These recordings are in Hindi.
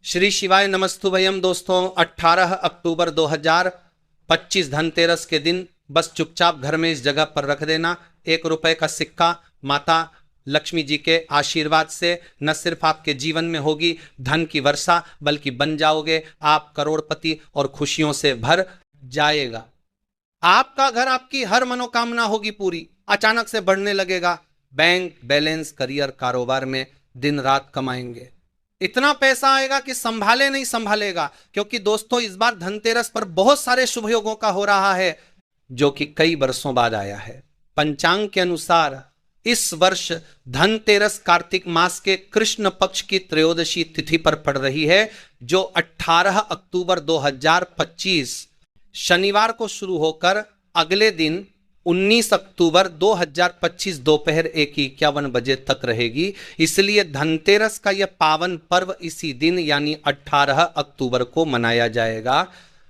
श्री शिवाय नमस्तुभयम। दोस्तों 18 अक्टूबर 2025 धनतेरस के दिन बस चुपचाप घर में इस जगह पर रख देना 1 रुपए का सिक्का। माता लक्ष्मी जी के आशीर्वाद से न सिर्फ आपके जीवन में होगी धन की वर्षा, बल्कि बन जाओगे आप करोड़पति और खुशियों से भर जाएगा। आपका घर, आपकी हर मनोकामना होगी पूरी, अचानक से बढ़ने लगेगा। बैंक बैलेंस, करियर, कारोबार में दिन रात कमाएंगे। इतना पैसा आएगा कि संभाले नहीं संभालेगा। क्योंकि दोस्तों इस बार धनतेरस पर बहुत सारे शुभ योगों का हो रहा है, जो कि कई वर्षों बाद आया है। पंचांग के अनुसार इस वर्ष धनतेरस कार्तिक मास के कृष्ण पक्ष की त्रयोदशी तिथि पर पड़ रही है, जो 18 अक्टूबर 2025 शनिवार को शुरू होकर अगले दिन 19 अक्टूबर 2025 दोपहर 1:51 बजे तक रहेगी। इसलिए धनतेरस का यह पावन पर्व इसी दिन यानी 18 अक्टूबर को मनाया जाएगा।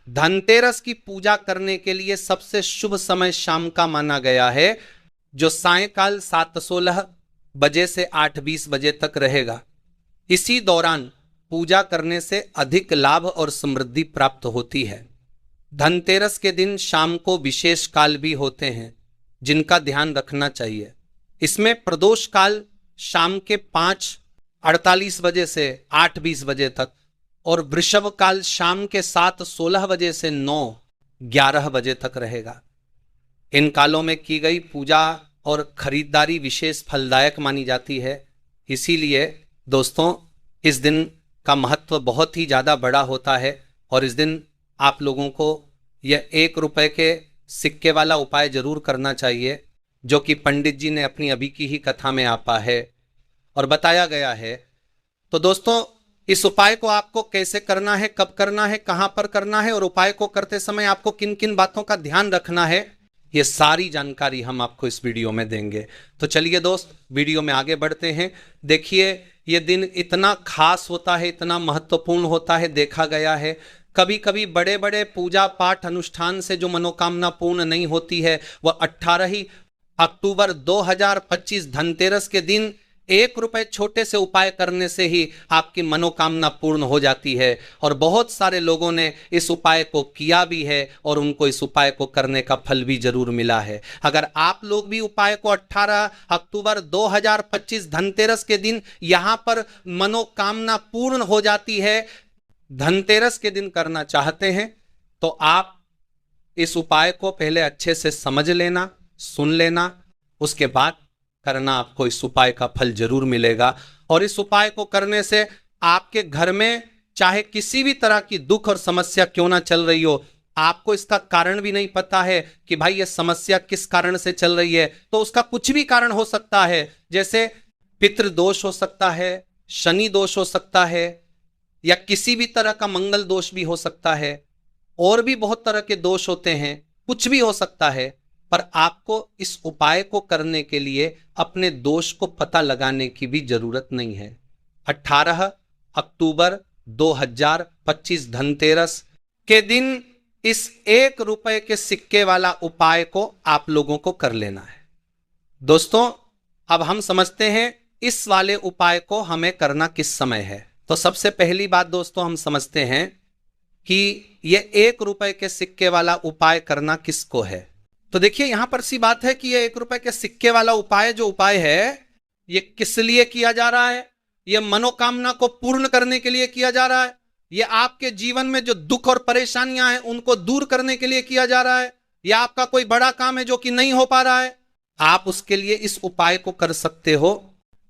धनतेरस की पूजा करने के लिए सबसे शुभ समय शाम का माना गया है, जो सायंकाल 7:16 बजे से 8:20 बजे तक रहेगा। इसी दौरान पूजा करने से अधिक लाभ और समृद्धि प्राप्त होती है। धनतेरस के दिन शाम को विशेष काल भी होते हैं, जिनका ध्यान रखना चाहिए। इसमें प्रदोष काल शाम के 5:48 बजे से 8:20 बजे तक और वृषभ काल शाम के 7:16 बजे से 9:11 बजे तक रहेगा। इन कालों में की गई पूजा और खरीदारी विशेष फलदायक मानी जाती है। इसीलिए दोस्तों इस दिन का महत्व बहुत ही ज़्यादा बड़ा होता है और इस दिन आप लोगों को यह 1 रुपए के सिक्के वाला उपाय जरूर करना चाहिए, जो कि पंडित जी ने अपनी अभी की ही कथा में आपा है और बताया गया है। तो दोस्तों इस उपाय को आपको कैसे करना है, कब करना है, कहां पर करना है और उपाय को करते समय आपको किन किन बातों का ध्यान रखना है, ये सारी जानकारी हम आपको इस वीडियो में देंगे। तो चलिए दोस्त वीडियो में आगे बढ़ते हैं। देखिए ये दिन इतना खास होता है, इतना महत्वपूर्ण होता है। देखा गया है कभी कभी बड़े बड़े पूजा पाठ अनुष्ठान से जो मनोकामना पूर्ण नहीं होती है, वह 18 अक्टूबर 2025 धनतेरस के दिन 1 रुपए छोटे से उपाय करने से ही आपकी मनोकामना पूर्ण हो जाती है। और बहुत सारे लोगों ने इस उपाय को किया भी है और उनको इस उपाय को करने का फल भी जरूर मिला है। अगर आप लोग भी उपाय को 18 अक्टूबर 2025 धनतेरस के दिन यहां पर मनोकामना पूर्ण हो जाती है, धनतेरस के दिन करना चाहते हैं, तो आप इस उपाय को पहले अच्छे से समझ लेना, सुन लेना, उसके बाद करना। आपको इस उपाय का फल जरूर मिलेगा। और इस उपाय को करने से आपके घर में चाहे किसी भी तरह की दुख और समस्या क्यों ना चल रही हो, आपको इसका कारण भी नहीं पता है कि भाई ये समस्या किस कारण से चल रही है, तो उसका कुछ भी कारण हो सकता है। जैसे पितृदोष हो सकता है, शनि दोष हो सकता है, या किसी भी तरह का मंगल दोष भी हो सकता है, और भी बहुत तरह के दोष होते हैं, कुछ भी हो सकता है। पर आपको इस उपाय को करने के लिए अपने दोष को पता लगाने की भी जरूरत नहीं है। 18 अक्टूबर 2025 धनतेरस के दिन इस 1 रुपए के सिक्के वाला उपाय को आप लोगों को कर लेना है। दोस्तों अब हम समझते हैं इस वाले उपाय को हमें करना किस समय है। तो सबसे पहली बात दोस्तों हम समझते हैं कि यह 1 रुपए के सिक्के वाला उपाय करना किसको है। तो देखिए यहां पर सी बात है कि यह 1 रुपए के सिक्के वाला उपाय जो उपाय है, यह किस लिए किया जा रहा है। यह मनोकामना को पूर्ण करने के लिए किया जा रहा है। यह आपके जीवन में जो दुख और परेशानियां हैं उनको दूर करने के लिए किया जा रहा है। यह आपका कोई बड़ा काम है जो कि नहीं हो पा रहा है, आप उसके लिए इस उपाय को कर सकते हो।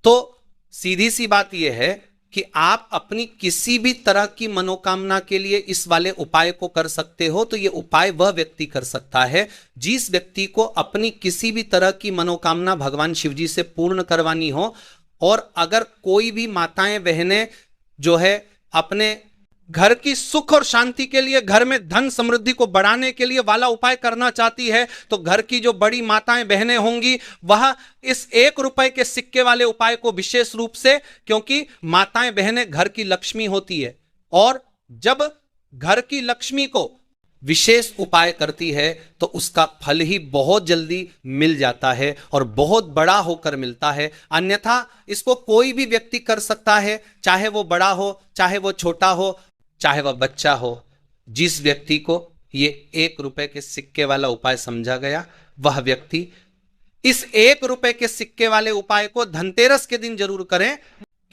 तो सीधी सी बात यह है कि आप अपनी किसी भी तरह की मनोकामना के लिए इस वाले उपाय को कर सकते हो। तो ये उपाय वह व्यक्ति कर सकता है जिस व्यक्ति को अपनी किसी भी तरह की मनोकामना भगवान शिव जी से पूर्ण करवानी हो। और अगर कोई भी माताएं बहनें जो है अपने घर की सुख और शांति के लिए, घर में धन समृद्धि को बढ़ाने के लिए वाला उपाय करना चाहती है, तो घर की जो बड़ी माताएं बहनें होंगी वह इस 1 रुपए के सिक्के वाले उपाय को विशेष रूप से, क्योंकि माताएं बहनें घर की लक्ष्मी होती है और जब घर की लक्ष्मी को विशेष उपाय करती है तो उसका फल ही बहुत जल्दी मिल जाता है और बहुत बड़ा होकर मिलता है। अन्यथा इसको कोई भी व्यक्ति कर सकता है, चाहे वो बड़ा हो, चाहे वो छोटा हो, चाहे वह बच्चा हो। जिस व्यक्ति को ये 1 रुपए के सिक्के वाला उपाय समझा गया, वह व्यक्ति इस 1 रुपए के सिक्के वाले उपाय को धनतेरस के दिन जरूर करें,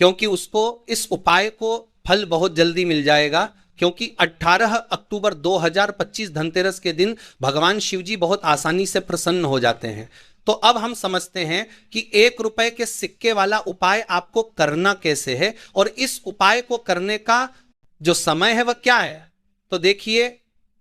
क्योंकि उसको इस उपाय को फल बहुत जल्दी मिल जाएगा। क्योंकि 18 अक्टूबर 2025 धनतेरस के दिन भगवान शिव जी बहुत आसानी से प्रसन्न हो जाते हैं। तो अब हम समझते हैं कि 1 रुपए के सिक्के वाला उपाय आपको करना कैसे है और इस उपाय को करने का जो समय है वह क्या है। तो देखिए,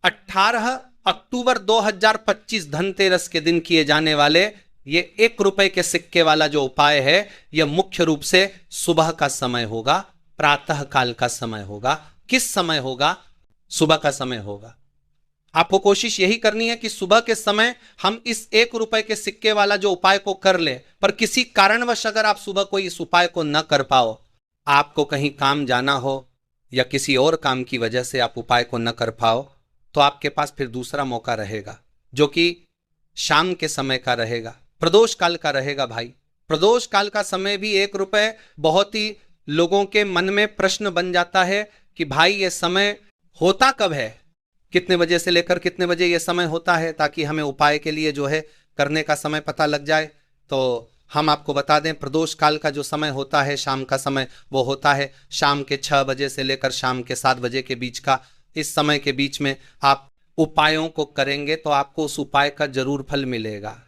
18 अक्टूबर 2025 धनतेरस के दिन किए जाने वाले ये 1 रुपए के सिक्के वाला जो उपाय है, यह मुख्य रूप से सुबह का समय होगा, प्रातः काल का समय होगा। किस समय होगा? सुबह का समय होगा। आपको कोशिश यही करनी है कि सुबह के समय हम इस 1 रुपए के सिक्के वाला जो उपाय को कर ले। पर किसी कारणवश अगर आप सुबह कोई इस उपाय को न कर पाओ, आपको कहीं काम जाना हो या किसी और काम की वजह से आप उपाय को न कर पाओ, तो आपके पास फिर दूसरा मौका रहेगा, जो कि शाम के समय का रहेगा, प्रदोष काल का रहेगा। भाई, प्रदोष काल का समय भी 1 रुपए, बहुत ही लोगों के मन में प्रश्न बन जाता है कि भाई ये समय होता कब है, कितने बजे से लेकर कितने बजे ये समय होता है, ताकि हमें उपाय के लिए जो है करने का समय पता लग जाए। तो हम आपको बता दें, प्रदोष काल का जो समय होता है, शाम का समय, वो होता है शाम के 6 बजे से लेकर शाम के 7 बजे के बीच का। इस समय के बीच में आप उपायों को करेंगे तो आपको उस उपाय का जरूर फल मिलेगा।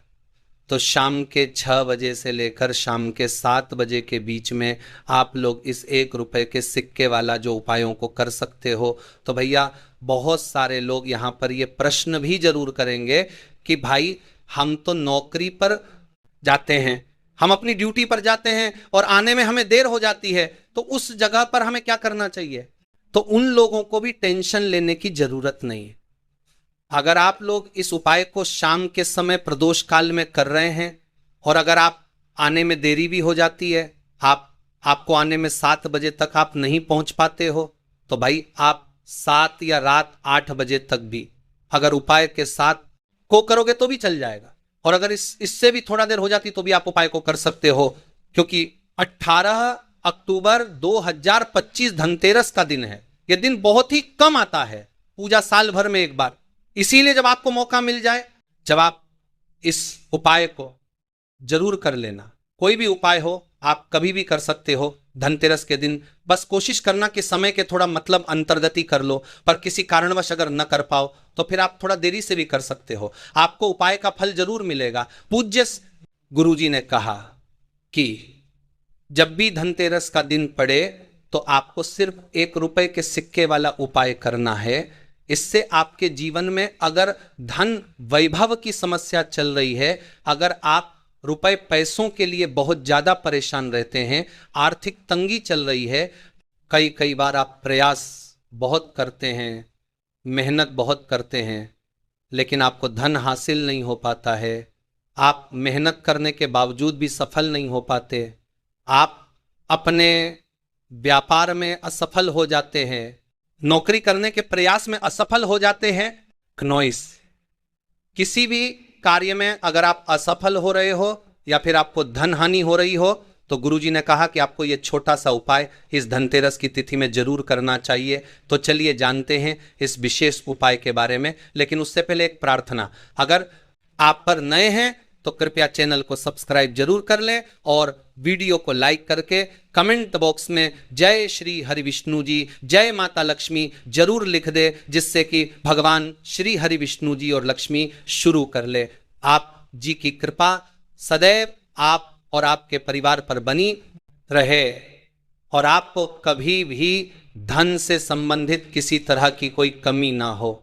तो शाम के 6 बजे से लेकर शाम के 7 बजे के बीच में आप लोग इस 1 रुपए के सिक्के वाला जो उपायों को कर सकते हो। तो भैया, बहुत सारे लोग यहाँ पर ये प्रश्न भी जरूर करेंगे कि भाई हम तो नौकरी पर जाते हैं, हम अपनी ड्यूटी पर जाते हैं और आने में हमें देर हो जाती है, तो उस जगह पर हमें क्या करना चाहिए? तो उन लोगों को भी टेंशन लेने की जरूरत नहीं है। अगर आप लोग इस उपाय को शाम के समय प्रदोष काल में कर रहे हैं और अगर आप आने में देरी भी हो जाती है, आपको आने में 7 बजे तक आप नहीं पहुंच पाते हो, तो भाई आप 7 या रात 8 बजे तक भी अगर उपाय के साथ को करोगे तो भी चल जाएगा। और अगर इससे भी थोड़ा देर हो जाती तो भी आप उपाय को कर सकते हो, क्योंकि 18 अक्टूबर 2025 धनतेरस का दिन है। यह दिन बहुत ही कम आता है, पूजा साल भर में एक बार। इसीलिए जब आपको मौका मिल जाए, जब आप इस उपाय को जरूर कर लेना। कोई भी उपाय हो, आप कभी भी कर सकते हो धनतेरस के दिन। बस कोशिश करना कि समय के थोड़ा मतलब अंतर्गति कर लो, पर किसी कारणवश अगर न कर पाओ तो फिर आप थोड़ा देरी से भी कर सकते हो, आपको उपाय का फल जरूर मिलेगा। पूज्य गुरुजी ने कहा कि जब भी धनतेरस का दिन पड़े तो आपको सिर्फ 1 रुपए के सिक्के वाला उपाय करना है। इससे आपके जीवन में अगर धन वैभव की समस्या चल रही है, अगर आप रुपए पैसों के लिए बहुत ज्यादा परेशान रहते हैं, आर्थिक तंगी चल रही है, कई बार आप प्रयास बहुत करते हैं, मेहनत बहुत करते हैं, लेकिन आपको धन हासिल नहीं हो पाता है, आप मेहनत करने के बावजूद भी सफल नहीं हो पाते, आप अपने व्यापार में असफल हो जाते हैं, नौकरी करने के प्रयास में असफल हो जाते हैं, किसी भी कार्य में अगर आप असफल हो रहे हो या फिर आपको धन हानि हो रही हो, तो गुरुजी ने कहा कि आपको ये छोटा सा उपाय इस धनतेरस की तिथि में जरूर करना चाहिए। तो चलिए जानते हैं इस विशेष उपाय के बारे में। लेकिन उससे पहले एक प्रार्थना, अगर आप पर नए हैं तो कृपया चैनल को सब्सक्राइब जरूर कर लें और वीडियो को लाइक करके कमेंट बॉक्स में जय श्री हरि विष्णु जी, जय माता लक्ष्मी जरूर लिख दे, जिससे कि भगवान श्री हरि विष्णु जी और लक्ष्मी शुरू कर ले। आप जी की कृपा सदैव आप और आपके परिवार पर बनी रहे और आपको कभी भी धन से संबंधित किसी तरह की कोई कमी ना हो।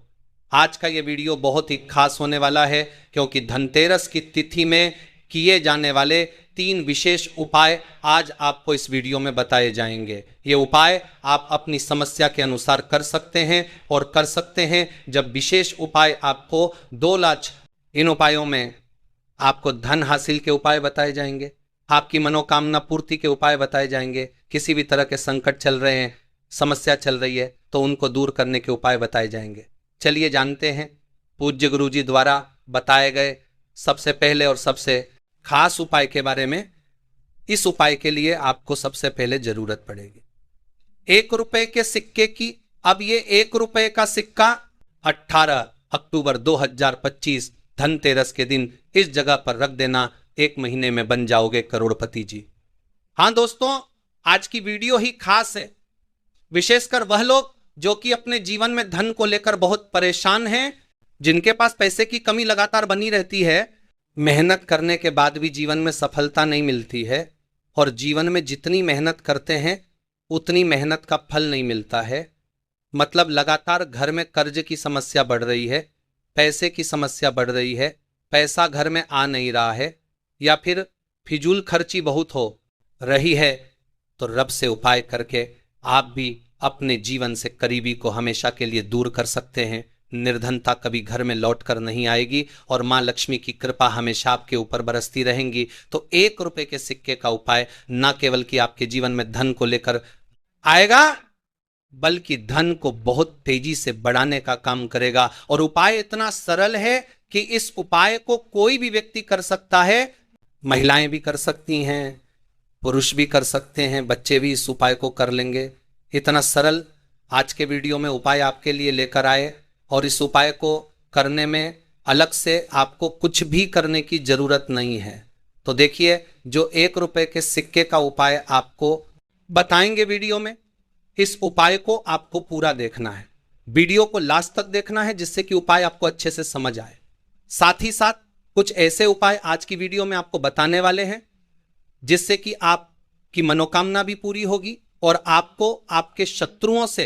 आज का ये वीडियो बहुत ही खास होने वाला है, क्योंकि धनतेरस की तिथि में किए जाने वाले 3 विशेष उपाय आज आपको इस वीडियो में बताए जाएंगे। ये उपाय आप अपनी समस्या के अनुसार कर सकते हैं और कर सकते हैं जब विशेष उपाय आपको 2 लाख, इन उपायों में आपको धन हासिल के उपाय बताए जाएंगे, आपकी मनोकामना पूर्ति के उपाय बताए जाएंगे, किसी भी तरह के संकट चल रहे हैं, समस्या चल रही है तो उनको दूर करने के उपाय बताए जाएंगे। चलिए जानते हैं पूज्य गुरुजी द्वारा बताए गए सबसे पहले और सबसे खास उपाय के बारे में। इस उपाय के लिए आपको सबसे पहले जरूरत पड़ेगी 1 रुपए के सिक्के की। अब ये 1 रुपए का सिक्का 18 अक्टूबर 2025 धनतेरस के दिन इस जगह पर रख देना। 1 महीने में बन जाओगे करोड़पति जी। हाँ दोस्तों, आज की वीडियो ही खास है, विशेषकर वह लोग जो कि अपने जीवन में धन को लेकर बहुत परेशान हैं, जिनके पास पैसे की कमी लगातार बनी रहती है, मेहनत करने के बाद भी जीवन में सफलता नहीं मिलती है, और जीवन में जितनी मेहनत करते हैं उतनी मेहनत का फल नहीं मिलता है। मतलब लगातार घर में कर्ज की समस्या बढ़ रही है, पैसे की समस्या बढ़ रही है, पैसा घर में आ नहीं रहा है, या फिर फिजूल खर्ची बहुत हो रही है, तो रब से उपाय करके आप भी अपने जीवन से करीबी को हमेशा के लिए दूर कर सकते हैं। निर्धनता कभी घर में लौट कर नहीं आएगी और माँ लक्ष्मी की कृपा हमेशा आपके ऊपर बरसती रहेंगी। तो 1 रुपए के सिक्के का उपाय न केवल कि आपके जीवन में धन को लेकर आएगा, बल्कि धन को बहुत तेजी से बढ़ाने का काम करेगा। और उपाय इतना सरल है कि इस उपाय को कोई भी व्यक्ति कर सकता है, महिलाएं भी कर सकती हैं, पुरुष भी कर सकते हैं, बच्चे भी इस उपाय को कर लेंगे। इतना सरल आज के वीडियो में उपाय आपके लिए लेकर आए, और इस उपाय को करने में अलग से आपको कुछ भी करने की जरूरत नहीं है। तो देखिए, जो 1 रुपए के सिक्के का उपाय आपको बताएंगे वीडियो में, इस उपाय को आपको पूरा देखना है, वीडियो को लास्ट तक देखना है, जिससे कि उपाय आपको अच्छे से समझ आए। साथ ही साथ कुछ ऐसे उपाय आज की वीडियो में आपको बताने वाले हैं जिससे कि आपकी मनोकामना भी पूरी होगी और आपको आपके शत्रुओं से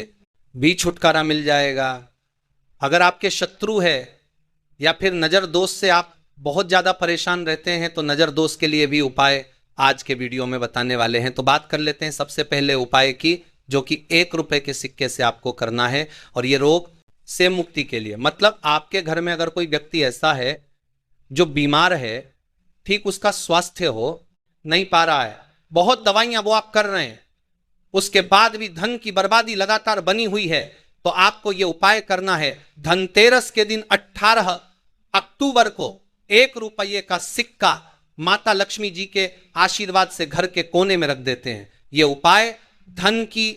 भी छुटकारा मिल जाएगा। अगर आपके शत्रु है या फिर नजर दोष से आप बहुत ज्यादा परेशान रहते हैं, तो नजर दोष के लिए भी उपाय आज के वीडियो में बताने वाले हैं। तो बात कर लेते हैं सबसे पहले उपाय की, जो कि 1 रुपए के सिक्के से आपको करना है। और ये रोग से मुक्ति के लिए, मतलब आपके घर में अगर कोई व्यक्ति ऐसा है जो बीमार है, ठीक उसका स्वास्थ्य हो नहीं पा रहा है, बहुत दवाइयां वो आप कर रहे हैं, उसके बाद भी धन की बर्बादी लगातार बनी हुई है, तो आपको ये उपाय करना है। धनतेरस के दिन 18 अक्टूबर को 1 रुपये का सिक्का माता लक्ष्मी जी के आशीर्वाद से घर के कोने में रख देते हैं। ये उपाय धन की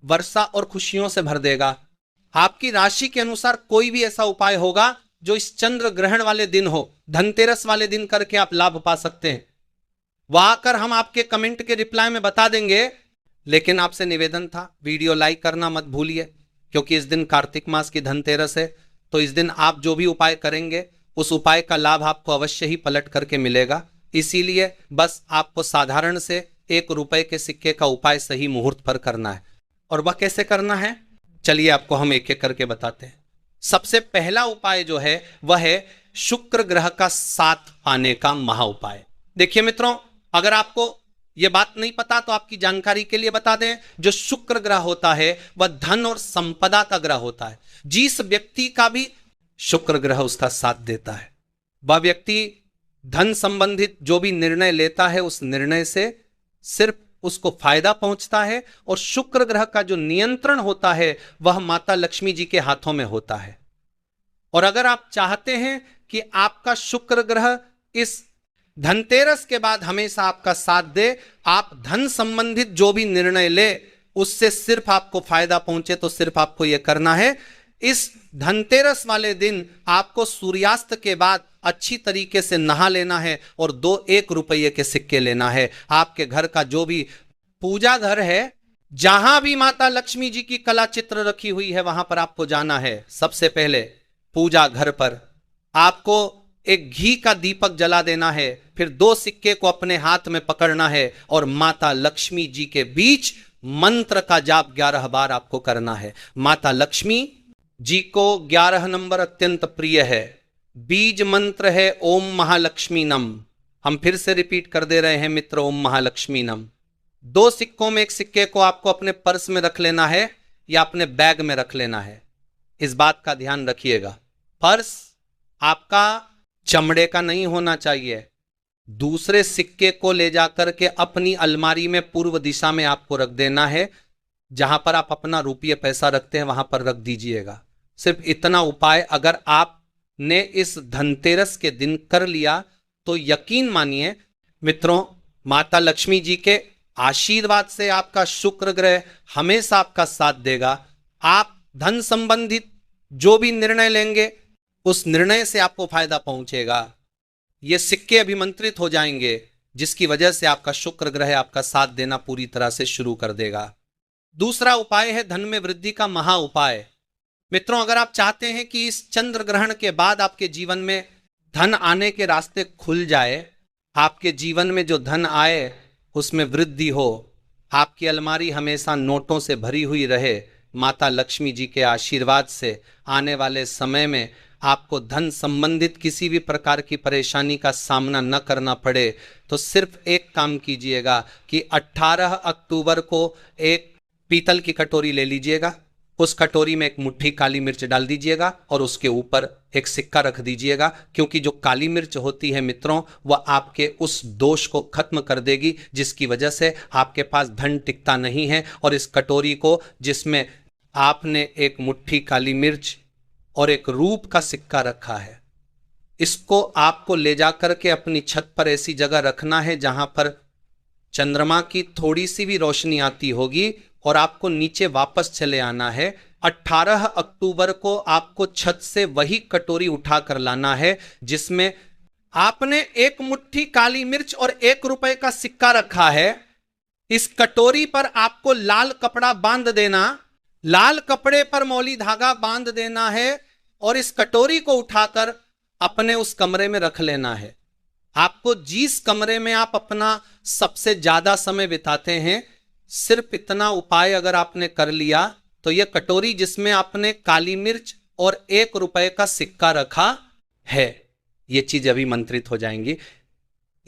वर्षा और खुशियों से भर देगा। आपकी राशि के अनुसार कोई भी ऐसा उपाय होगा जो इस चंद्र ग्रहण वाले दिन हो, धनतेरस वाले दिन करके आप लाभ पा सकते हैं। वहां आकर हम आपके कमेंट के रिप्लाई में बता देंगे, लेकिन आपसे निवेदन था वीडियो लाइक करना मत भूलिए, क्योंकि इस दिन कार्तिक मास की धनतेरस है। तो इस दिन आप जो भी उपाय करेंगे उस उपाय का लाभ आपको अवश्य ही पलट करके मिलेगा। इसीलिए बस आपको साधारण से 1 रुपए के सिक्के का उपाय सही मुहूर्त पर करना है। और वह कैसे करना है, चलिए आपको हम एक एक करके बताते हैं। सबसे पहला उपाय जो है वह है शुक्र ग्रह का साथ पाने का महा उपाय। देखिए मित्रों, अगर आपको यह बात नहीं पता तो आपकी जानकारी के लिए बता दें, जो शुक्र ग्रह होता है वह धन और संपदा का ग्रह होता है। जिस व्यक्ति का भी शुक्र ग्रह उसका साथ देता है, वह व्यक्ति धन संबंधित जो भी निर्णय लेता है उस निर्णय से सिर्फ उसको फायदा पहुंचता है। और शुक्र ग्रह का जो नियंत्रण होता है वह माता लक्ष्मी जी के हाथों में होता है। और अगर आप चाहते हैं कि आपका शुक्र ग्रह इस धनतेरस के बाद हमेशा आपका साथ दे, आप धन संबंधित जो भी निर्णय ले उससे सिर्फ आपको फायदा पहुंचे, तो सिर्फ आपको यह करना है, इस धनतेरस वाले दिन आपको सूर्यास्त के बाद अच्छी तरीके से नहा लेना है और 2 1 रुपये के सिक्के लेना है। आपके घर का जो भी पूजा घर है, जहां भी माता लक्ष्मी जी की कला चित्र रखी हुई है, वहां पर आपको जाना है। सबसे पहले पूजा घर पर आपको एक घी का दीपक जला देना है, फिर 2 सिक्के को अपने हाथ में पकड़ना है और माता लक्ष्मी जी के बीच मंत्र का जाप 11 बार आपको करना है। माता लक्ष्मी जी को 11 नंबर अत्यंत प्रिय है। बीज मंत्र है ओम महालक्ष्मी नम। हम फिर से रिपीट कर दे रहे हैं मित्र, ओम महालक्ष्मी नम। 2 सिक्कों में एक सिक्के को आपको अपने पर्स में रख लेना है या अपने बैग में रख लेना है। इस बात का ध्यान रखिएगा, पर्स आपका चमड़े का नहीं होना चाहिए। दूसरे सिक्के को ले जाकर के अपनी अलमारी में पूर्व दिशा में आपको रख देना है। जहां पर आप अपना रुपये पैसा रखते हैं वहां पर रख दीजिएगा। सिर्फ इतना उपाय अगर आपने इस धनतेरस के दिन कर लिया तो यकीन मानिए मित्रों, माता लक्ष्मी जी के आशीर्वाद से आपका शुक्र ग्रह हमेशा आपका साथ देगा। आप धन संबंधित जो भी निर्णय लेंगे उस निर्णय से आपको फायदा पहुंचेगा। ये सिक्के अभिमंत्रित हो जाएंगे जिसकी वजह से आपका शुक्र ग्रह आपका साथ देना पूरी तरह से शुरू कर देगा। दूसरा उपाय है धन में वृद्धि का महा उपाय। मित्रों, अगर आप चाहते हैं कि इस चंद्र ग्रहण के बाद आपके जीवन में धन आने के रास्ते खुल जाए, आपके जीवन में जो धन आए उसमें वृद्धि हो, आपकी अलमारी हमेशा नोटों से भरी हुई रहे, माता लक्ष्मी जी के आशीर्वाद से आने वाले समय में आपको धन संबंधित किसी भी प्रकार की परेशानी का सामना न करना पड़े, तो सिर्फ एक काम कीजिएगा कि 18 अक्टूबर को एक पीतल की कटोरी ले लीजिएगा, उस कटोरी में एक मुट्ठी काली मिर्च डाल दीजिएगा और उसके ऊपर एक सिक्का रख दीजिएगा, क्योंकि जो काली मिर्च होती है मित्रों वह आपके उस दोष को खत्म कर देगी जिसकी वजह से आपके पास धन टिकता नहीं है। और इस कटोरी को जिसमें आपने एक मुट्ठी काली मिर्च और एक रूप का सिक्का रखा है, इसको आपको ले जाकर के अपनी छत पर ऐसी जगह रखना है जहां पर चंद्रमा की थोड़ी सी भी रोशनी आती होगी और आपको नीचे वापस चले आना है। 18 अक्टूबर को आपको छत से वही कटोरी उठा कर लाना है जिसमें आपने एक मुट्ठी काली मिर्च और 1 रुपए का सिक्का रखा है। इस कटोरी पर आपको लाल कपड़ा बांध देना, लाल कपड़े पर मौली धागा बांध देना है और इस कटोरी को उठाकर अपने उस कमरे में रख लेना है। आपको जिस कमरे में आप अपना सबसे ज्यादा समय बिताते हैं, सिर्फ इतना उपाय अगर आपने कर लिया तो यह कटोरी जिसमें आपने काली मिर्च और 1 रुपए का सिक्का रखा है, ये चीज अभी मंत्रित हो जाएंगी।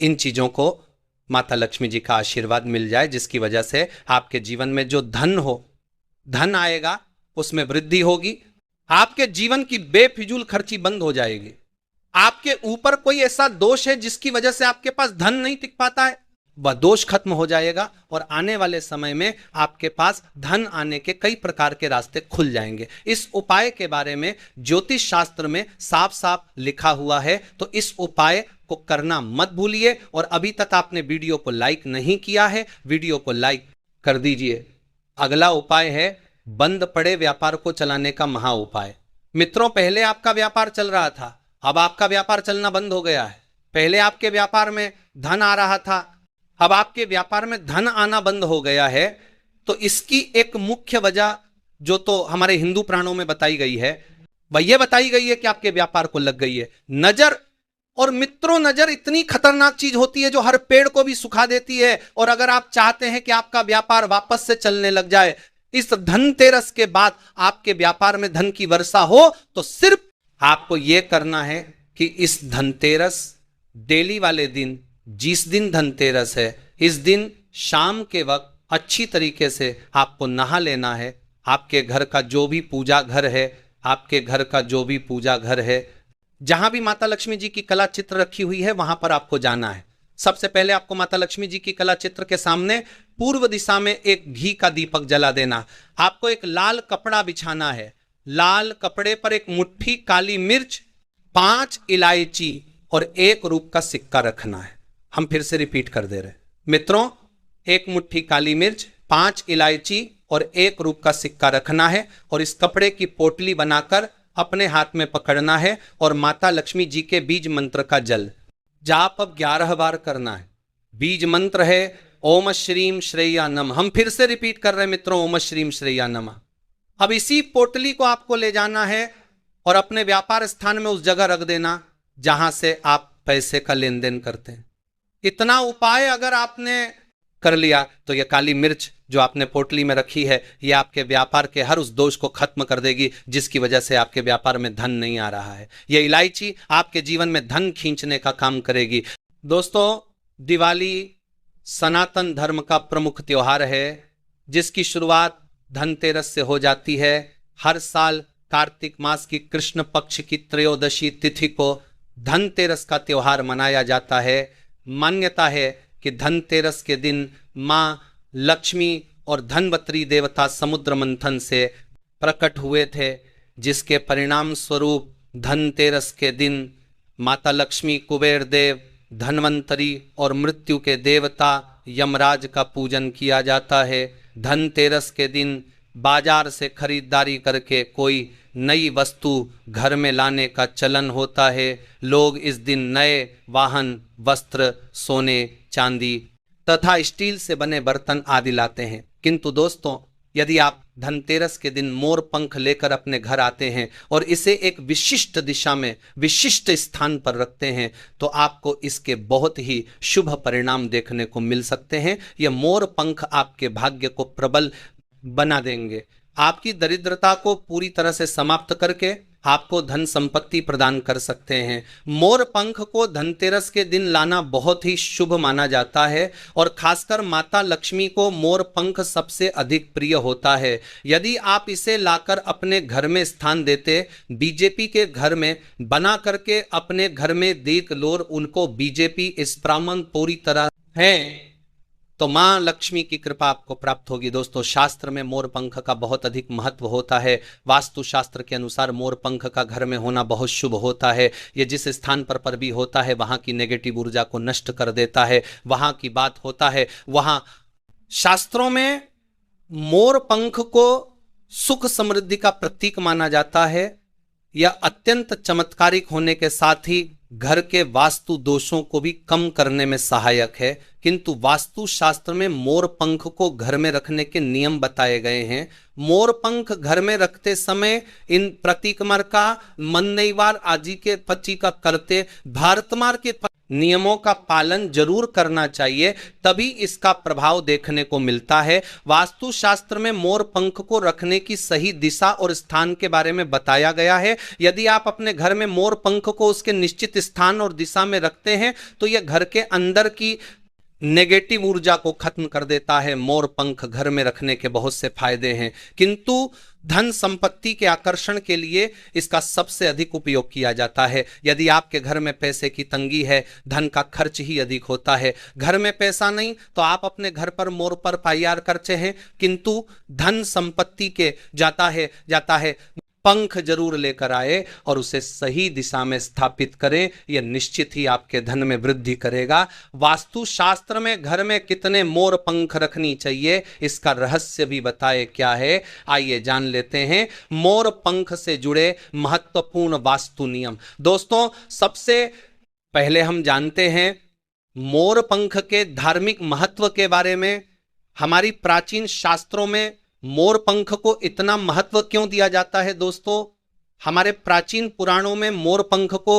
इन चीजों को माता लक्ष्मी जी का आशीर्वाद मिल जाए जिसकी वजह से आपके जीवन में जो धन आएगा उसमें वृद्धि होगी। आपके जीवन की बेफिजूल खर्ची बंद हो जाएगी। आपके ऊपर कोई ऐसा दोष है जिसकी वजह से आपके पास धन नहीं टिक पाता है, वह दोष खत्म हो जाएगा और आने वाले समय में आपके पास धन आने के कई प्रकार के रास्ते खुल जाएंगे। इस उपाय के बारे में ज्योतिष शास्त्र में साफ साफ लिखा हुआ है, तो इस उपाय को करना मत भूलिए। और अभी तक आपने वीडियो को लाइक नहीं किया है, वीडियो को लाइक कर दीजिए। अगला उपाय है बंद पड़े व्यापार को चलाने का महा उपाय। मित्रों, पहले आपका व्यापार चल रहा था, अब आपका व्यापार चलना बंद हो गया है। पहले आपके व्यापार में धन आ रहा था, अब आपके व्यापार में धन आना बंद हो गया है। तो इसकी एक मुख्य वजह जो तो हमारे हिंदू पुराणों में बताई गई है, वह यह बताई गई है कि आपके व्यापार को लग गई है नजर। और मित्रों, नजर इतनी खतरनाक चीज होती है जो हर पेड़ को भी सुखा देती है। और अगर आप चाहते हैं कि आपका व्यापार वापस से चलने लग जाए, इस धनतेरस के बाद आपके व्यापार में धन की वर्षा हो, तो सिर्फ आपको यह करना है कि इस धनतेरस डेली वाले दिन, जिस दिन धनतेरस है, इस दिन शाम के वक्त अच्छी तरीके से आपको नहा लेना है। आपके घर का जो भी पूजा घर है, आपके घर का जो भी पूजा घर है, जहां भी माता लक्ष्मी जी की कला चित्र रखी हुई है, वहां पर आपको जाना है। सबसे पहले आपको माता लक्ष्मी जी की कला चित्र के सामने पूर्व दिशा में एक घी का दीपक जला देना। आपको एक लाल कपड़ा बिछाना है, लाल कपड़े पर एक मुट्ठी काली मिर्च, 5 इलायची और 1 रूप का सिक्का रखना है। हम फिर से रिपीट कर दे रहे हैं मित्रों, 1 मुट्ठी काली मिर्च, 5 इलायची और 1 रूप का सिक्का रखना है और इस कपड़े की पोटली बनाकर अपने हाथ में पकड़ना है और माता लक्ष्मी जी के बीज मंत्र का जल जाप अब 11 बार करना है। बीज मंत्र है ओम श्रीम श्रेया नमः। हम फिर से रिपीट कर रहे हैं मित्रों, ओम श्रीम श्रेया नमः। अब इसी पोटली को आपको ले जाना है और अपने व्यापार स्थान में उस जगह रख देना जहां से आप पैसे का लेन देन करते हैं। इतना उपाय अगर आपने कर लिया तो यह काली मिर्च जो आपने पोटली में रखी है, यह आपके व्यापार के हर उस दोष को खत्म कर देगी जिसकी वजह से आपके व्यापार में धन नहीं आ रहा है। यह इलायची आपके जीवन में धन खींचने का काम करेगी। दोस्तों, दिवाली सनातन धर्म का प्रमुख त्योहार है जिसकी शुरुआत धनतेरस से हो जाती है। हर साल कार्तिक मास की कृष्ण पक्ष की त्रयोदशी तिथि को धनतेरस का त्योहार मनाया जाता है। मान्यता है कि धनतेरस के दिन मां लक्ष्मी और धनवंतरी देवता समुद्र मंथन से प्रकट हुए थे। जिसके परिणाम स्वरूप धनतेरस के दिन माता लक्ष्मी, कुबेर देव, धन्वंतरी और मृत्यु के देवता यमराज का पूजन किया जाता है। धनतेरस के दिन बाजार से खरीदारी करके कोई नई वस्तु घर में लाने का चलन होता है। लोग इस दिन नए वाहन, वस्त्र, सोने, चांदी तथा स्टील से बने बर्तन आदि लाते हैं। किंतु दोस्तों, यदि आप धनतेरस के दिन मोर पंख लेकर अपने घर आते हैं और इसे एक विशिष्ट दिशा में, विशिष्ट स्थान पर रखते हैं, तो आपको इसके बहुत ही शुभ परिणाम देखने को मिल सकते हैं। यह मोर पंख आपके भाग्य को प्रबल बना देंगे, आपकी दरिद्रता को पूरी तरह से समाप्त करके आपको धन संपत्ति प्रदान कर सकते हैं। मोर पंख को धनतेरस के दिन लाना बहुत ही शुभ माना जाता है और खासकर माता लक्ष्मी को मोर पंख सबसे अधिक प्रिय होता है। यदि आप इसे लाकर अपने घर में स्थान देते, बीजेपी के घर में बना करके अपने घर में देख लो, उनको बीजेपी स्प्रामन पूरी तरह है, तो मां लक्ष्मी की कृपा आपको प्राप्त होगी। दोस्तों, शास्त्र में मोर पंख का बहुत अधिक महत्व होता है। वास्तु शास्त्र के अनुसार मोर पंख का घर में होना बहुत शुभ होता है। ये जिस स्थान पर भी होता है वहां की नेगेटिव ऊर्जा को नष्ट कर देता है। वहां की बात होता है, वहां शास्त्रों में मोर पंख को सुख समृद्धि का प्रतीक माना जाता है। यह अत्यंत चमत्कारिक होने के साथ ही घर के वास्तु दोषों को भी कम करने में सहायक है। किंतु वास्तु शास्त्र में मोर पंख को घर में रखने के नियम बताए गए हैं। मोर पंख घर में रखते समय इन प्रतीकमर का, मननईवार आदि के पची का करते, भारतमार के नियमों का पालन जरूर करना चाहिए, तभी इसका प्रभाव देखने को मिलता है। वास्तु शास्त्र में मोर पंख को रखने की सही दिशा और स्थान के बारे में बताया गया है। यदि आप अपने घर में मोर पंख को उसके निश्चित स्थान और दिशा में रखते हैं तो यह घर के अंदर की नेगेटिव ऊर्जा को खत्म कर देता है। मोर पंख घर में रखने के बहुत से फायदे हैं, किंतु धन संपत्ति के आकर्षण के लिए इसका सबसे अधिक उपयोग किया जाता है। यदि आपके घर में पैसे की तंगी है, धन का खर्च ही अधिक होता है, घर में पैसा नहीं तो आप अपने घर पर मोर पर तैयार करते हैं, किंतु धन संपत्ति के जाता है पंख जरूर लेकर आए और उसे सही दिशा में स्थापित करें। यह निश्चित ही आपके धन में वृद्धि करेगा। वास्तु शास्त्र में घर में कितने मोर पंख रखनी चाहिए, इसका रहस्य भी बताए क्या है, आइए जान लेते हैं। मोर पंख से जुड़े महत्वपूर्ण वास्तु नियम। दोस्तों, सबसे पहले हम जानते हैं मोर पंख के धार्मिक महत्व के बारे में। हमारी प्राचीन शास्त्रों में मोर पंख को इतना महत्व क्यों दिया जाता है? दोस्तों, हमारे प्राचीन पुराणों में मोर पंख को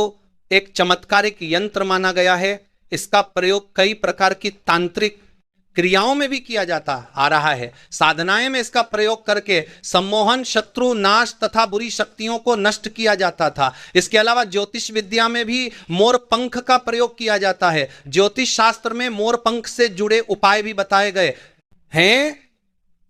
एक चमत्कारिक यंत्र माना गया है। इसका प्रयोग कई प्रकार की तांत्रिक क्रियाओं में भी किया जाता आ रहा है। साधनाएं में इसका प्रयोग करके सम्मोहन, शत्रु नाश तथा बुरी शक्तियों को नष्ट किया जाता था। इसके अलावा ज्योतिष विद्या में भी मोर पंख का प्रयोग किया जाता है। ज्योतिष शास्त्र में मोर पंख से जुड़े उपाय भी बताए गए हैं।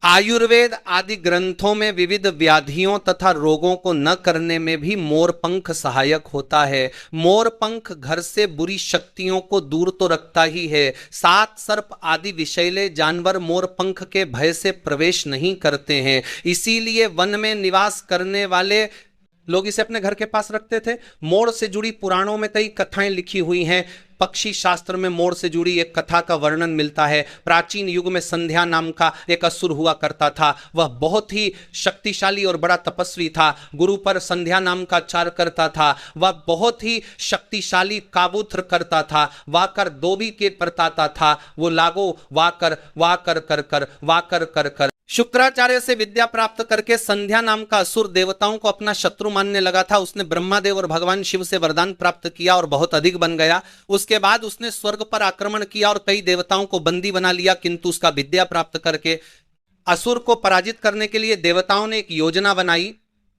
आयुर्वेद आदि ग्रंथों में विविध व्याधियों तथा रोगों को न करने में भी मोर पंख सहायक होता है। मोर पंख घर से बुरी शक्तियों को दूर तो रखता ही है, सात सर्प आदि विषैले जानवर मोर पंख के भय से प्रवेश नहीं करते हैं। इसीलिए वन में निवास करने वाले लोग इसे अपने घर के पास रखते थे। मोर से जुड़ी पुराणों में कई कथाएं लिखी हुई हैं। पक्षी शास्त्र में मोर से जुड़ी एक कथा का वर्णन मिलता है। प्राचीन युग में संध्या नाम का एक असुर हुआ करता था। वह बहुत ही शक्तिशाली और बड़ा तपस्वी था। गुरु पर संध्या नाम का चार करता था। वह बहुत ही शक्तिशाली काबूत्र करता था। वाकर दोबी के परताता था। वो लागो वाकर वाकर कर कर वाकर कर कर शुक्राचार्य से विद्या प्राप्त करके संध्या नाम का असुर देवताओं को अपना शत्रु मानने लगा था। उसने ब्रह्मादेव और भगवान शिव से वरदान प्राप्त किया और बहुत अधिक बन गया। उसके बाद उसने स्वर्ग पर आक्रमण किया और कई देवताओं को बंदी बना लिया, किंतु उसका विद्या प्राप्त करके असुर को पराजित करने के लिए देवताओं ने एक योजना बनाई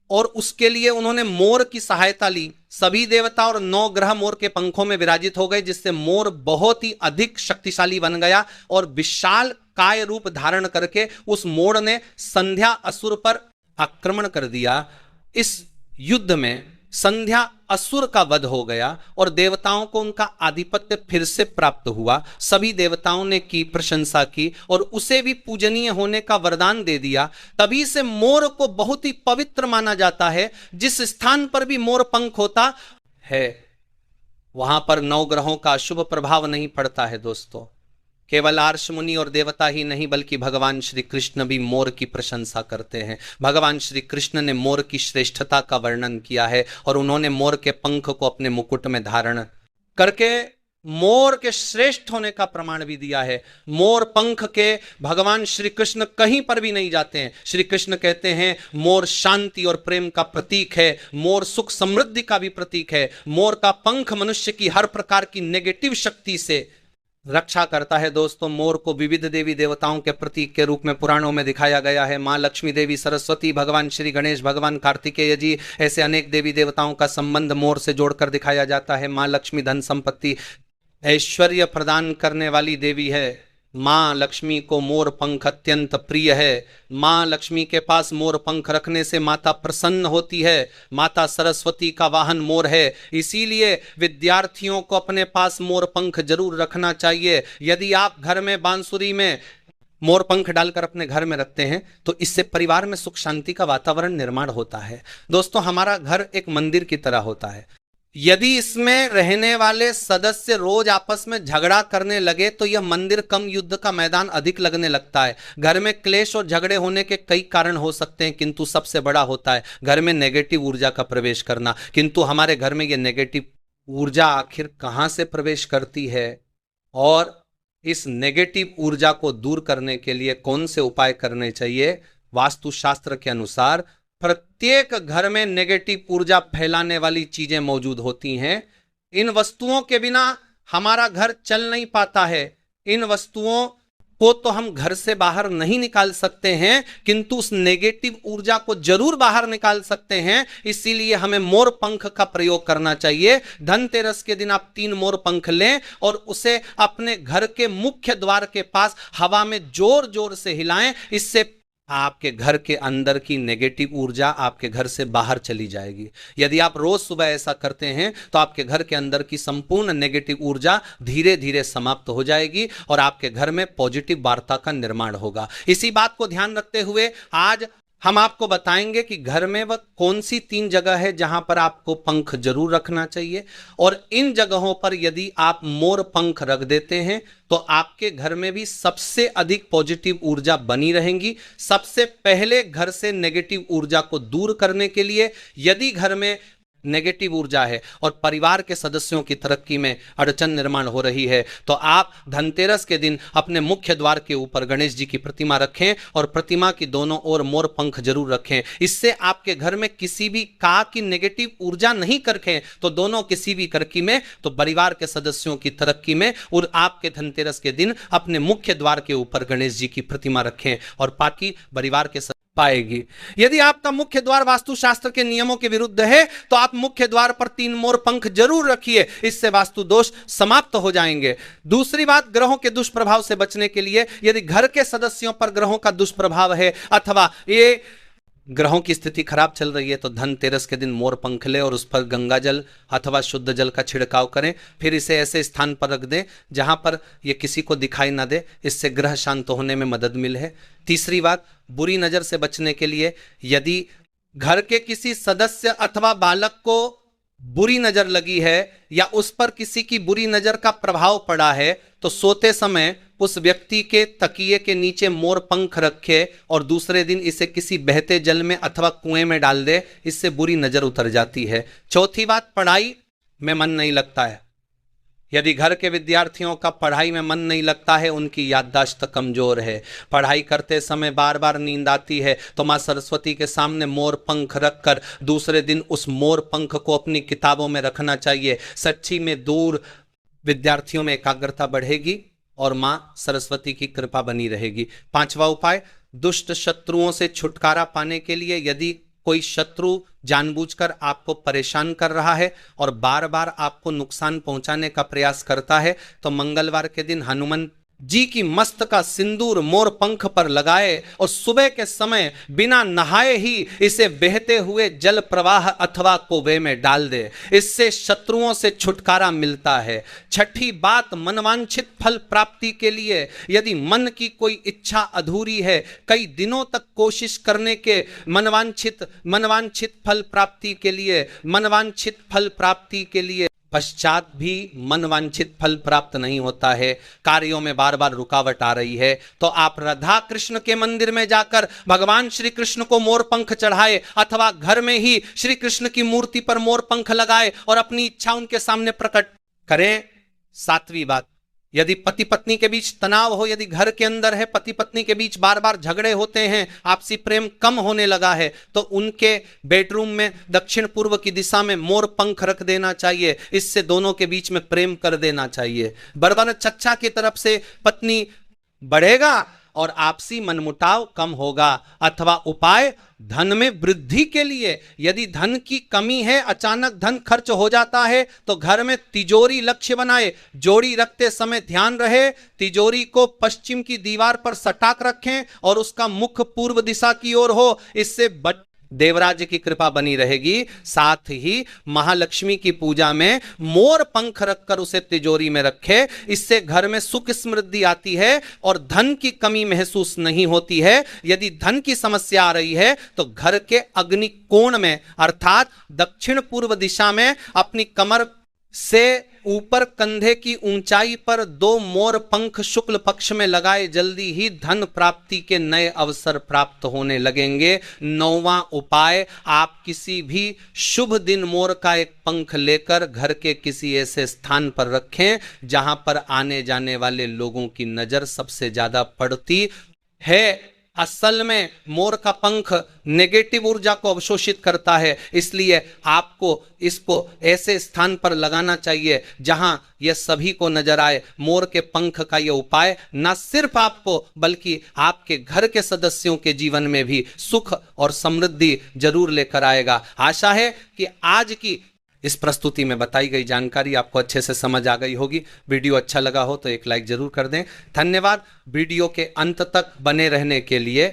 और उसके लिए उन्होंने मोर की सहायता ली। सभी देवता और 9 ग्रह मोर के पंखों में विराजित हो गए, जिससे मोर बहुत ही अधिक शक्तिशाली बन गया और विशाल काय रूप धारण करके उस मोर ने संध्या असुर पर आक्रमण कर दिया। इस युद्ध में संध्या असुर का वध हो गया और देवताओं को उनका आधिपत्य फिर से प्राप्त हुआ। सभी देवताओं ने की प्रशंसा की और उसे भी पूजनीय होने का वरदान दे दिया। तभी से मोर को बहुत ही पवित्र माना जाता है। जिस स्थान पर भी मोर पंख होता है वहां पर नवग्रहों का शुभ प्रभाव नहीं पड़ता है दोस्तों। केवल आर्ष मुनि और देवता ही नहीं बल्कि भगवान श्री कृष्ण भी मोर की प्रशंसा करते हैं। भगवान श्री कृष्ण ने मोर की श्रेष्ठता का वर्णन किया है और उन्होंने मोर के पंख को अपने मुकुट में धारण करके मोर के श्रेष्ठ होने का प्रमाण भी दिया है। मोर पंख के भगवान श्री कृष्ण कहीं पर भी नहीं जाते हैं। श्री कृष्ण कहते हैं मोर शांति और प्रेम का प्रतीक है, मोर सुख समृद्धि का भी प्रतीक है। मोर का पंख मनुष्य की हर प्रकार की नेगेटिव शक्ति से रक्षा करता है। दोस्तों, मोर को विविध देवी देवताओं के प्रतीक के रूप में पुराणों में दिखाया गया है। माँ लक्ष्मी देवी, सरस्वती, भगवान श्री गणेश, भगवान कार्तिकेय जी, ऐसे अनेक देवी देवताओं का संबंध मोर से जोड़कर दिखाया जाता है। माँ लक्ष्मी धन संपत्ति ऐश्वर्य प्रदान करने वाली देवी है। माँ लक्ष्मी को मोर पंख अत्यंत प्रिय है। माँ लक्ष्मी के पास मोर पंख रखने से माता प्रसन्न होती है। माता सरस्वती का वाहन मोर है, इसीलिए विद्यार्थियों को अपने पास मोर पंख जरूर रखना चाहिए। यदि आप घर में बांसुरी में मोर पंख डालकर अपने घर में रखते हैं तो इससे परिवार में सुख शांति का वातावरण निर्माण होता है। दोस्तों, हमारा घर एक मंदिर की तरह होता है। यदि इसमें रहने वाले सदस्य रोज आपस में झगड़ा करने लगे तो यह मंदिर कम, युद्ध का मैदान अधिक लगने लगता है। घर में क्लेश और झगड़े होने के कई कारण हो सकते हैं, किंतु सबसे बड़ा होता है घर में नेगेटिव ऊर्जा का प्रवेश करना। किंतु हमारे घर में यह नेगेटिव ऊर्जा आखिर कहां से प्रवेश करती है और इस नेगेटिव ऊर्जा को दूर करने के लिए कौन से उपाय करने चाहिए? वास्तुशास्त्र के अनुसार प्रत्येक घर में नेगेटिव ऊर्जा फैलाने वाली चीजें मौजूद होती हैं। इन वस्तुओं के बिना हमारा घर चल नहीं पाता है। इन वस्तुओं को तो हम घर से बाहर नहीं निकाल सकते हैं, किंतु उस नेगेटिव ऊर्जा को जरूर बाहर निकाल सकते हैं। इसीलिए हमें मोर पंख का प्रयोग करना चाहिए। धनतेरस के दिन आप 3 मोर पंख लें और उसे अपने घर के मुख्य द्वार के पास हवा में जोर जोर से हिलाएं। इससे आपके घर के अंदर की नेगेटिव ऊर्जा आपके घर से बाहर चली जाएगी। यदि आप रोज सुबह ऐसा करते हैं तो आपके घर के अंदर की संपूर्ण नेगेटिव ऊर्जा धीरे धीरे समाप्त हो जाएगी और आपके घर में पॉजिटिव वार्ता का निर्माण होगा। इसी बात को ध्यान रखते हुए आज हम आपको बताएंगे कि घर में वह कौन सी 3 जगह है जहां पर आपको पंख जरूर रखना चाहिए और इन जगहों पर यदि आप मोर पंख रख देते हैं तो आपके घर में भी सबसे अधिक पॉजिटिव ऊर्जा बनी रहेंगी। सबसे पहले घर से नेगेटिव ऊर्जा को दूर करने के लिए यदि घर में नेगेटिव ऊर्जा है और परिवार के सदस्यों की तरक्की में अड़चन निर्माण हो रही है तो आप धनतेरस के दिन अपने मुख्य द्वार के ऊपर गणेश जी की प्रतिमा रखें और प्रतिमा की दोनों ओर मोर पंख जरूर रखें। इससे आपके घर में किसी भी का की नेगेटिव ऊर्जा नहीं करखें तो दोनों किसी भी करकी में तो परिवार के सदस्यों की तरक्की में। और आपके धनतेरस के दिन अपने मुख्य द्वार के ऊपर गणेश जी की प्रतिमा रखें और बाकी परिवार के पाएगी। यदि आपका मुख्य द्वार वास्तुशास्त्र के नियमों के विरुद्ध है तो आप मुख्य द्वार पर 3 मोर पंख जरूर रखिए, इससे वास्तु दोष समाप्त हो जाएंगे। दूसरी बात, ग्रहों के दुष्प्रभाव से बचने के लिए यदि घर के सदस्यों पर ग्रहों का दुष्प्रभाव है अथवा ये ग्रहों की स्थिति खराब चल रही है तो धनतेरस के दिन मोर पंख ले और उस पर गंगा जल अथवा शुद्ध जल का छिड़काव करें। फिर इसे ऐसे स्थान पर रख दें जहां पर यह किसी को दिखाई ना दे, इससे ग्रह शांत होने में मदद मिले है। तीसरी बात, बुरी नजर से बचने के लिए यदि घर के किसी सदस्य अथवा बालक को बुरी नजर लगी है या उस पर किसी की बुरी नजर का प्रभाव पड़ा है तो सोते समय उस व्यक्ति के तकिए के नीचे मोर पंख रखे और दूसरे दिन इसे किसी बहते जल में अथवा कुएं में डाल दे, इससे बुरी नजर उतर जाती है। चौथी बात, पढ़ाई में मन नहीं लगता है। यदि घर के विद्यार्थियों का पढ़ाई में मन नहीं लगता है, उनकी याददाश्त कमजोर है, पढ़ाई करते समय बार बार नींद आती है तो माँ सरस्वती के सामने मोर पंख रखकर दूसरे दिन उस मोर पंख को अपनी किताबों में रखना चाहिए। सच्ची में दूर विद्यार्थियों में एकाग्रता बढ़ेगी और माँ सरस्वती की कृपा बनी रहेगी। 5वां उपाय, दुष्ट शत्रुओं से छुटकारा पाने के लिए यदि कोई शत्रु जानबूझकर आपको परेशान कर रहा है और बार बार आपको नुकसान पहुंचाने का प्रयास करता है तो मंगलवार के दिन हनुमान जी की मस्त का सिंदूर मोर पंख पर लगाए और सुबह के समय बिना नहाए ही इसे बहते हुए जल प्रवाह अथवा कुएं में डाल दे। इससे शत्रुओं से छुटकारा मिलता है। छठी बात, मनवांछित फल प्राप्ति के लिए यदि मन की कोई इच्छा अधूरी है, कई दिनों तक कोशिश करने के मनवांछित फल प्राप्ति के लिए पश्चात भी मनवांछित फल प्राप्त नहीं होता है, कार्यों में बार बार रुकावट आ रही है, तो आप राधा कृष्ण के मंदिर में जाकर भगवान श्री कृष्ण को मोर पंख चढ़ाए अथवा घर में ही श्री कृष्ण की मूर्ति पर मोर पंख लगाए और अपनी इच्छा उनके सामने प्रकट करें। सातवीं बात, यदि पति पत्नी के बीच तनाव हो, यदि घर के अंदर है पति पत्नी के बीच बार बार झगड़े होते हैं, आपसी प्रेम कम होने लगा है, तो उनके बेडरूम में दक्षिण पूर्व की दिशा में मोर पंख रख देना चाहिए। इससे दोनों के बीच में प्रेम कर देना चाहिए। बरबन चच्चा की तरफ से पत्नी बढ़ेगा और आपसी मनमुटाव कम होगा। अथवा उपाय, धन में वृद्धि के लिए यदि धन की कमी है, अचानक धन खर्च हो जाता है, तो घर में तिजोरी लक्ष्य बनाए। जोड़ी रखते समय ध्यान रहे तिजोरी को पश्चिम की दीवार पर सटाक रखें और उसका मुख पूर्व दिशा की ओर हो। इससे देवराज की कृपा बनी रहेगी। साथ ही महालक्ष्मी की पूजा में मोर पंख रखकर उसे तिजोरी में रखे। इससे घर में सुख समृद्धि आती है और धन की कमी महसूस नहीं होती है। यदि धन की समस्या आ रही है तो घर के अग्नि कोण में अर्थात दक्षिण पूर्व दिशा में अपनी कमर से ऊपर कंधे की ऊंचाई पर 2 मोर पंख शुक्ल पक्ष में लगाए। जल्दी ही धन प्राप्ति के नए अवसर प्राप्त होने लगेंगे। 9वां उपाय, आप किसी भी शुभ दिन मोर का एक पंख लेकर घर के किसी ऐसे स्थान पर रखें जहां पर आने जाने वाले लोगों की नजर सबसे ज्यादा पड़ती है। असल में मोर का पंख नेगेटिव ऊर्जा को अवशोषित करता है, इसलिए आपको इसको ऐसे स्थान पर लगाना चाहिए जहां यह सभी को नजर आए। मोर के पंख का यह उपाय न सिर्फ आपको बल्कि आपके घर के सदस्यों के जीवन में भी सुख और समृद्धि जरूर लेकर आएगा। आशा है कि आज की इस प्रस्तुति में बताई गई जानकारी आपको अच्छे से समझ आ गई होगी। वीडियो अच्छा लगा हो तो एक लाइक जरूर कर दें। धन्यवाद। वीडियो के अंत तक बने रहने के लिए